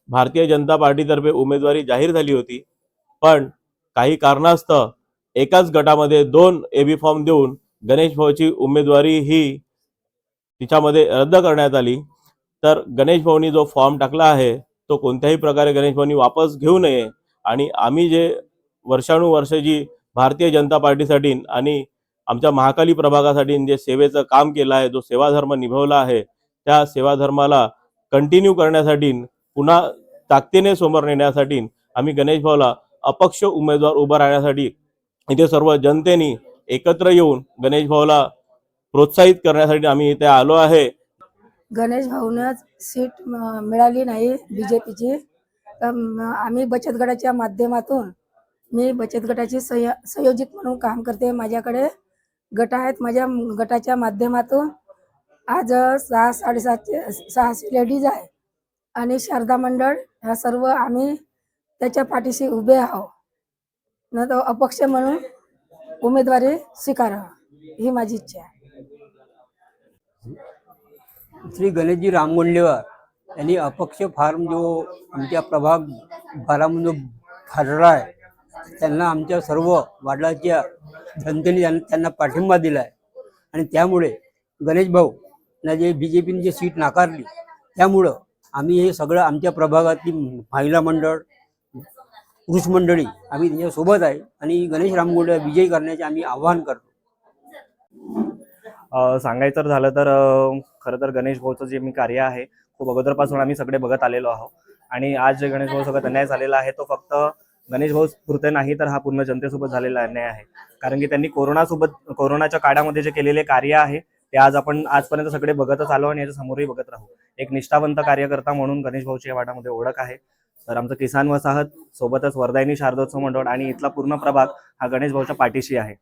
भारतीय जनता पार्टीतर्फे उमेदवारी जाहीर झाली होती, पण काही कारणास्तव एकाच गटामध्ये 2 एबी फॉर्म देऊन गणेश भाऊची उमेदवारी ही तिच्यामध्ये रद्द करण्यात आली। तर गणेश भाऊनी जो फॉर्म टाकला आहे तो कोणत्याही प्रकारे गणेश भाऊनी वापस घेऊ नये आणि आम्ही जे वर्षानुवर्ष जी भारतीय जनता पार्टीसाठी आणि आमच्या महाकाली प्रभागासाठी जे सेवेचं काम केलं आहे, जो सेवाधर्म निभवला आहे, त्या सेवाधर्माला कंटिन्यू करण्यासाठी पुन्हा ताकदीने समोर नेण्यासाठी आम्ही गणेश भाऊला अपक्ष उमेदवार उभा राहण्यासाठी इथे सर्व जनतेने एकत्र येऊन गणेश भाऊला प्रोत्साहित करण्यासाठी आम्ही इथे आलो आहे। गणेश भाऊनं सीट मिळाली नाही बीजेपीची, तर आम्ही बचत गटाच्या माध्यमातून, मी बचत गटाची संयोजित म्हणून काम करते। माझ्याकडे गट आहेत, माझ्या गटाच्या माध्यमातून आज 6-6.5 लेडीज आहे आणि शारदा मंडळ ह्या सर्व आम्ही त्याच्या पाठीशी उभे आहोत न, तो अपक्ष म्हणून उमेदवारी स्वीकारावा ही माझी इच्छा आहे। श्री गणेशजी रामगोंडेवार यांनी अपक्ष फार्म जो आमच्या प्रभाग 12 जो भरला आहे, त्यांना आमच्या सर्व वार्डाच्या जनतेने त्यांना पाठिंबा दिला आहे आणि त्यामुळे गणेश भाऊना जे बीजेपीने जे सीट नाकारली, त्यामुळं आम्ही हे सगळं आमच्या प्रभागातील महिला मंडळ, पुरुष मंडळी आम्ही त्यांच्यासोबत आहे आणि गणेश रामगोंडे विजयी करण्याचे आम्ही आवाहन करतो। सांगायचं झालं तर खरं तर गणेश भाऊचं जे मी कार्य आहे खूप अगोदरपासून आम्ही सगळे बघत आलेलो आहोत आणि आज जे गणेश भाऊ सोबत अन्याय झालेला आहे तो फक्त गणेश भाऊ पुरते नाही तर हा पूर्ण जनतेसोबत झालेला अन्याय आहे। कारण की त्यांनी कोरोनाच्या काळामध्ये जे केलेले कार्य आहे ते आज आपण आजपर्यंत सगळे बघतच आलो आणि याच्या समोरही बघत राहू। एक निष्ठावंत कार्यकर्ता म्हणून गणेश भाऊची या वार्डामध्ये ओळख आहे। तर आमचं किसान वसाहत सोबतच वर्धायनी शारदोत्सव मंडळ आणि इथला पूर्ण प्रभाग हा गणेश भाऊच्या पाठीशी आहे।